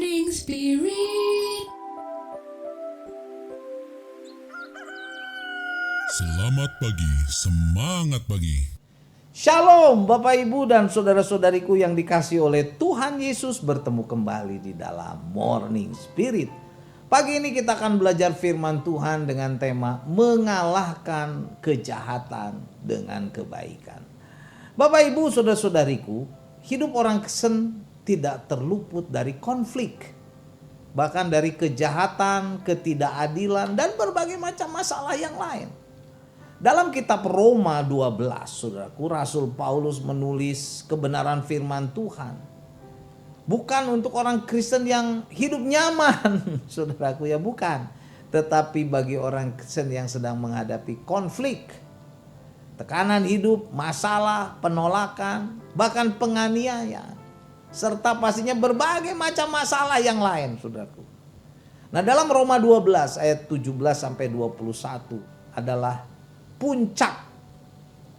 Morning Spirit. Selamat pagi, semangat pagi. Shalom Bapak Ibu dan saudara-saudariku yang dikasihi oleh Tuhan Yesus, bertemu kembali di dalam Morning Spirit. Pagi ini kita akan belajar firman Tuhan dengan tema mengalahkan kejahatan dengan kebaikan. Bapak Ibu saudara-saudariku, hidup orang Kristen tidak terluput dari konflik. Bahkan dari kejahatan, ketidakadilan dan berbagai macam masalah yang lain. Dalam kitab Roma 12, saudaraku, Rasul Paulus menulis kebenaran firman Tuhan. Bukan untuk orang Kristen yang hidup nyaman, saudaraku, ya bukan. Tetapi bagi orang Kristen yang sedang menghadapi konflik, tekanan hidup, masalah, penolakan, bahkan penganiayaan. Serta pastinya berbagai macam masalah yang lain, saudaraku. Nah, dalam Roma 12 ayat 17 sampai 21 adalah puncak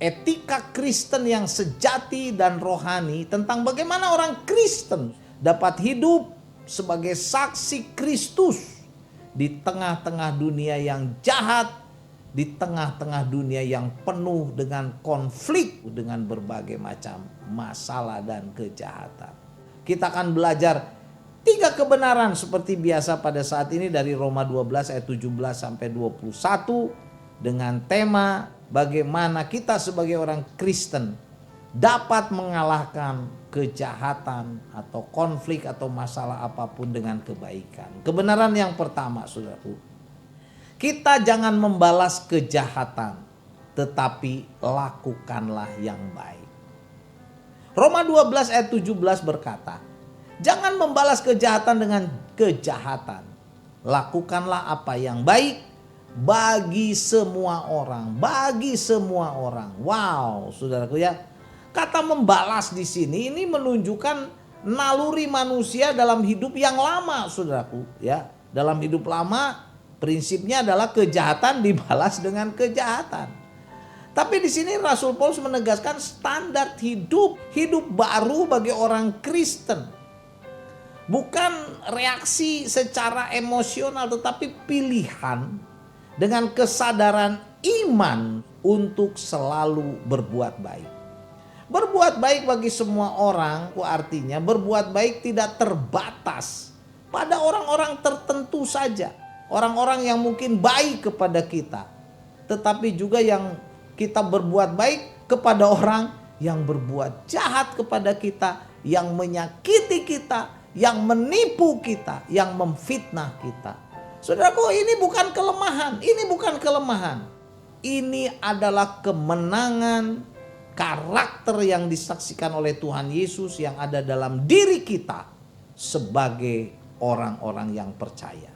etika Kristen yang sejati dan rohani tentang bagaimana orang Kristen dapat hidup sebagai saksi Kristus di tengah-tengah dunia yang jahat, di tengah-tengah dunia yang penuh dengan konflik, dengan berbagai macam masalah dan kejahatan. Kita akan belajar 3 kebenaran seperti biasa pada saat ini dari Roma 12 ayat 17 sampai 21 dengan tema bagaimana kita sebagai orang Kristen dapat mengalahkan kejahatan atau konflik atau masalah apapun dengan kebaikan. Kebenaran yang pertama, saudaraku, kita jangan membalas kejahatan, tetapi lakukanlah yang baik. Roma 12 ayat 17 berkata, jangan membalas kejahatan dengan kejahatan. Lakukanlah apa yang baik bagi semua orang. Bagi semua orang. Wow, saudaraku ya. Kata membalas di sini ini menunjukkan naluri manusia dalam hidup yang lama, saudaraku ya. Dalam hidup lama prinsipnya adalah kejahatan dibalas dengan kejahatan. Tapi di sini Rasul Paulus menegaskan standar hidup baru bagi orang Kristen. Bukan reaksi secara emosional, tetapi pilihan dengan kesadaran iman untuk selalu berbuat baik. Berbuat baik bagi semua orang, artinya berbuat baik tidak terbatas pada orang-orang tertentu saja. Orang-orang yang mungkin baik kepada kita, tetapi juga yang kita berbuat baik kepada orang yang berbuat jahat kepada kita, yang menyakiti kita, yang menipu kita, yang memfitnah kita. Saudaraku, ini bukan kelemahan, ini bukan kelemahan. Ini adalah kemenangan karakter yang disaksikan oleh Tuhan Yesus yang ada dalam diri kita sebagai orang-orang yang percaya.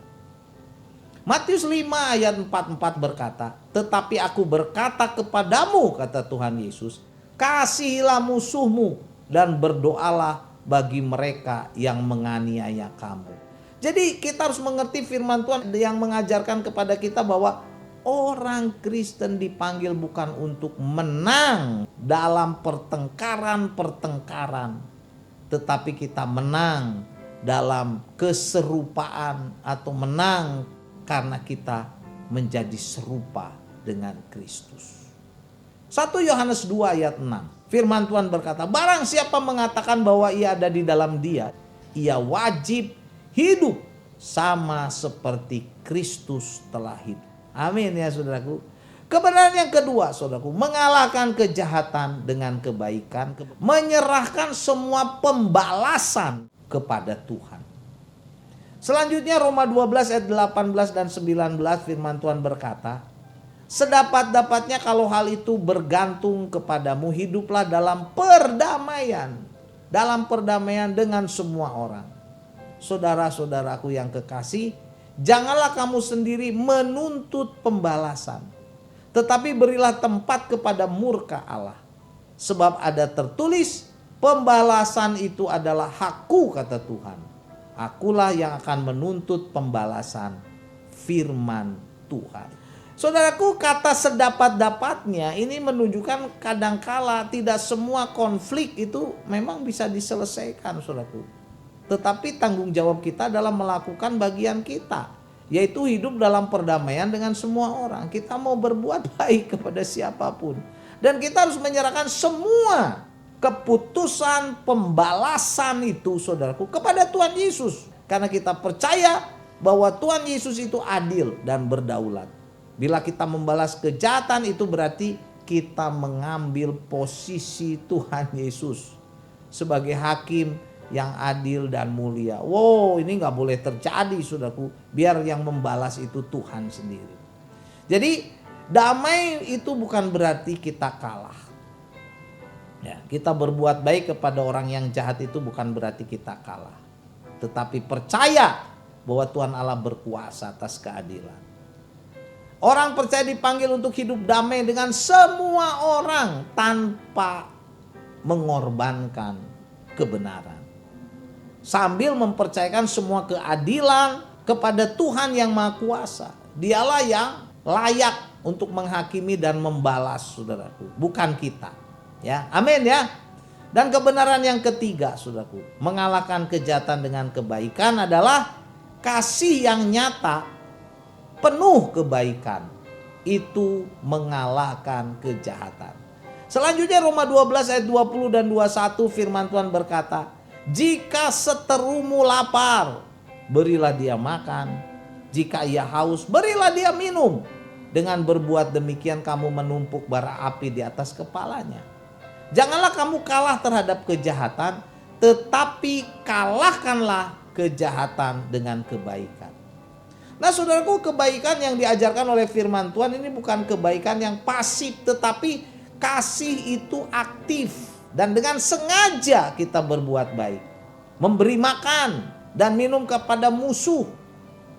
Matius 5 ayat 44 berkata, tetapi aku berkata kepadamu, kata Tuhan Yesus, kasihilah musuhmu dan berdoalah bagi mereka yang menganiaya kamu. Jadi kita harus mengerti firman Tuhan yang mengajarkan kepada kita bahwa orang Kristen dipanggil bukan untuk menang dalam pertengkaran-pertengkaran, tetapi kita menang dalam keserupaan atau menang karena kita menjadi serupa dengan Kristus. 1 Yohanes 2 ayat 6. Firman Tuhan berkata, barang siapa mengatakan bahwa ia ada di dalam Dia, ia wajib hidup sama seperti Kristus telah hidup. Amin ya saudaraku. Kebenaran yang kedua, saudaraku, mengalahkan kejahatan dengan kebaikan, menyerahkan semua pembalasan kepada Tuhan. Selanjutnya Roma 12 ayat 18 dan 19 firman Tuhan berkata, sedapat-dapatnya kalau hal itu bergantung kepadamu, hiduplah dalam perdamaian. Dalam perdamaian dengan semua orang. Saudara-saudaraku yang kekasih, janganlah kamu sendiri menuntut pembalasan, tetapi berilah tempat kepada murka Allah. Sebab ada tertulis, pembalasan itu adalah hakku, kata Tuhan. Akulah yang akan menuntut pembalasan, firman Tuhan. Saudaraku, kata sedapat-dapatnya ini menunjukkan kadangkala tidak semua konflik itu memang bisa diselesaikan, saudaraku. Tetapi tanggung jawab kita adalah melakukan bagian kita, yaitu hidup dalam perdamaian dengan semua orang. Kita mau berbuat baik kepada siapapun. Dan kita harus menyerahkan semua keputusan pembalasan itu, saudaraku, kepada Tuhan Yesus. Karena kita percaya bahwa Tuhan Yesus itu adil dan berdaulat. Bila kita membalas kejahatan itu berarti kita mengambil posisi Tuhan Yesus sebagai hakim yang adil dan mulia. Wow, ini gak boleh terjadi, saudaraku. Biar yang membalas itu Tuhan sendiri. Jadi damai itu bukan berarti kita kalah. Ya, kita berbuat baik kepada orang yang jahat itu bukan berarti kita kalah. Tetapi percaya bahwa Tuhan Allah berkuasa atas keadilan. Orang percaya dipanggil untuk hidup damai dengan semua orang tanpa mengorbankan kebenaran. Sambil mempercayakan semua keadilan kepada Tuhan yang Maha Kuasa. Dialah yang layak untuk menghakimi dan membalas, saudaraku, bukan kita. Ya, amin ya. Dan kebenaran yang ketiga, saudaraku, mengalahkan kejahatan dengan kebaikan adalah kasih yang nyata, penuh kebaikan. Itu mengalahkan kejahatan. Selanjutnya Roma 12 ayat 20 dan 21 firman Tuhan berkata, jika seterumu lapar, berilah dia makan. Jika ia haus, berilah dia minum. Dengan berbuat demikian kamu menumpuk bara api di atas kepalanya. Janganlah kamu kalah terhadap kejahatan, tetapi kalahkanlah kejahatan dengan kebaikan. Nah, saudaraku, kebaikan yang diajarkan oleh firman Tuhan ini bukan kebaikan yang pasif, tetapi kasih itu aktif. Dan dengan sengaja kita berbuat baik. Memberi makan dan minum kepada musuh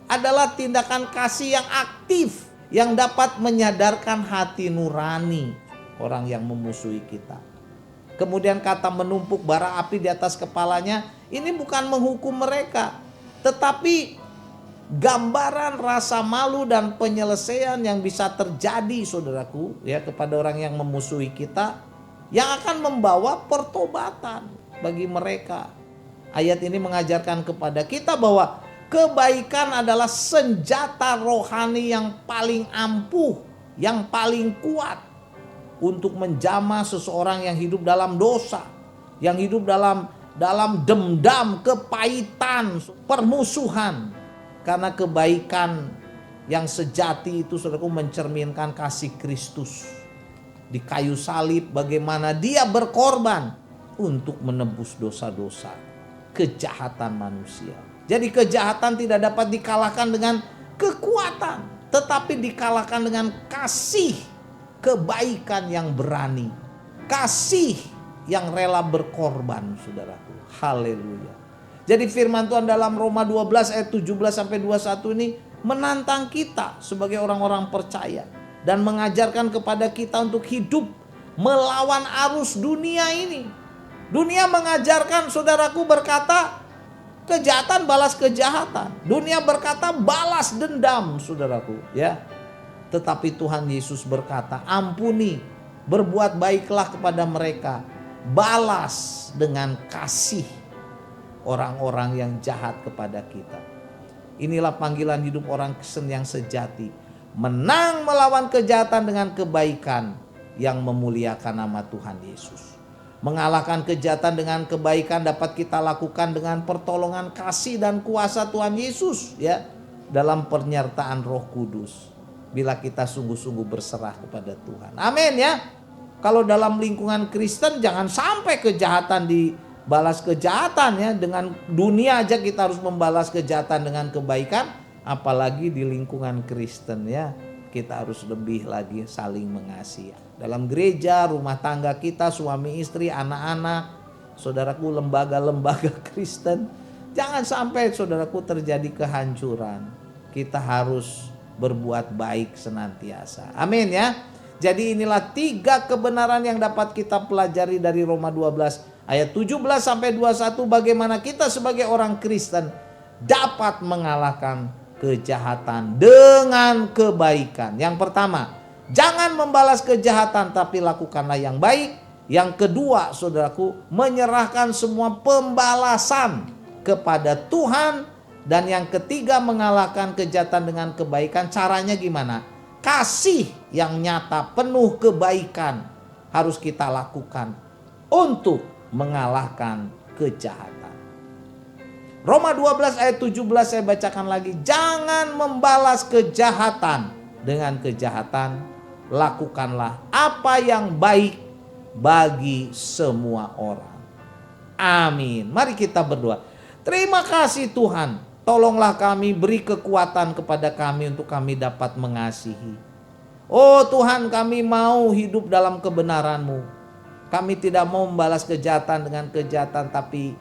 adalah tindakan kasih yang aktif, yang dapat menyadarkan hati nurani orang yang memusuhi kita. Kemudian kata menumpuk bara api di atas kepalanya, ini bukan menghukum mereka, tetapi gambaran rasa malu dan penyelesaian yang bisa terjadi, saudaraku, ya, kepada orang yang memusuhi kita, yang akan membawa pertobatan bagi mereka. Ayat ini mengajarkan kepada kita bahwa kebaikan adalah senjata rohani yang paling ampuh, yang paling kuat untuk menjamah seseorang yang hidup dalam dosa, yang hidup dalam dendam, kepahitan, permusuhan. Karena kebaikan yang sejati itu, saudaraku, mencerminkan kasih Kristus di kayu salib, bagaimana dia berkorban untuk menebus dosa-dosa, kejahatan manusia. Jadi kejahatan tidak dapat dikalahkan dengan kekuatan, tetapi dikalahkan dengan kasih, kebaikan yang berani, kasih yang rela berkorban, saudaraku. Haleluya. Jadi firman Tuhan dalam Roma 12 ayat 17 sampai 21 ini menantang kita sebagai orang-orang percaya dan mengajarkan kepada kita untuk hidup melawan arus dunia ini. Dunia mengajarkan, saudaraku, berkata kejahatan balas kejahatan. Dunia berkata balas dendam, saudaraku, ya. Tetapi Tuhan Yesus berkata, ampuni, berbuat baiklah kepada mereka, balas dengan kasih orang-orang yang jahat kepada kita. Inilah panggilan hidup orang Kristen yang sejati. Menang melawan kejahatan dengan kebaikan yang memuliakan nama Tuhan Yesus. Mengalahkan kejahatan dengan kebaikan dapat kita lakukan dengan pertolongan kasih dan kuasa Tuhan Yesus, ya, dalam penyertaan Roh Kudus. Bila kita sungguh-sungguh berserah kepada Tuhan. Amin ya. Kalau dalam lingkungan Kristen jangan sampai kejahatan dibalas kejahatan, ya. Dengan dunia aja kita harus membalas kejahatan dengan kebaikan, apalagi di lingkungan Kristen, ya. Kita harus lebih lagi saling mengasihi. Dalam gereja, rumah tangga kita, suami istri, anak-anak, saudaraku, lembaga-lembaga Kristen, jangan sampai, saudaraku, terjadi kehancuran. Kita harus berbuat baik senantiasa. Amin ya. Jadi inilah 3 kebenaran yang dapat kita pelajari dari Roma 12 ayat 17 sampai 21, bagaimana kita sebagai orang Kristen dapat mengalahkan kejahatan dengan kebaikan. Yang pertama, jangan membalas kejahatan tapi lakukanlah yang baik. Yang kedua, saudaraku, menyerahkan semua pembalasan kepada Tuhan. Dan yang ketiga, mengalahkan kejahatan dengan kebaikan. Caranya gimana? Kasih yang nyata, penuh kebaikan harus kita lakukan untuk mengalahkan kejahatan. Roma 12 ayat 17 saya bacakan lagi. Jangan membalas kejahatan dengan kejahatan. Lakukanlah apa yang baik bagi semua orang. Amin. Mari kita berdoa. Terima kasih Tuhan. Tolonglah kami, beri kekuatan kepada kami untuk kami dapat mengasihi. Oh Tuhan, kami mau hidup dalam kebenaran-Mu. Kami tidak mau membalas kejahatan dengan kejahatan, tapi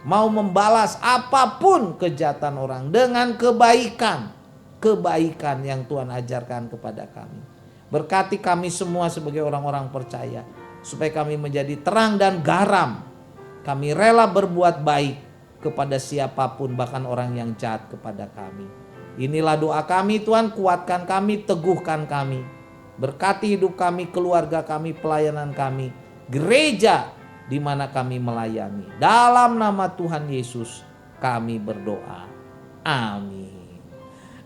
mau membalas apapun kejahatan orang dengan kebaikan. Kebaikan yang Tuhan ajarkan kepada kami. Berkati kami semua sebagai orang-orang percaya, supaya kami menjadi terang dan garam. Kami rela berbuat baik kepada siapapun, bahkan orang yang jahat kepada kami. Inilah doa kami Tuhan, kuatkan kami, teguhkan kami. Berkati hidup kami, keluarga kami, pelayanan kami, gereja di mana kami melayani. Dalam nama Tuhan Yesus kami berdoa. Amin.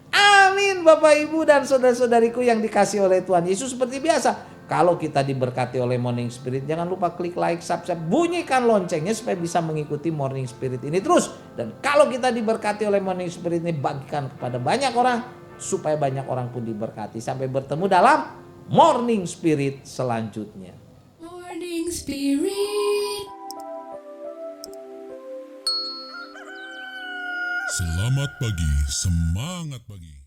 Amin Bapak Ibu dan saudara-saudariku yang dikasihi oleh Tuhan Yesus. Seperti biasa, kalau kita diberkati oleh Morning Spirit, jangan lupa klik like, subscribe, bunyikan loncengnya supaya bisa mengikuti Morning Spirit ini terus. Dan kalau kita diberkati oleh Morning Spirit ini, bagikan kepada banyak orang supaya banyak orang pun diberkati. Sampai bertemu dalam Morning Spirit selanjutnya. Morning Spirit. Selamat pagi, semangat pagi.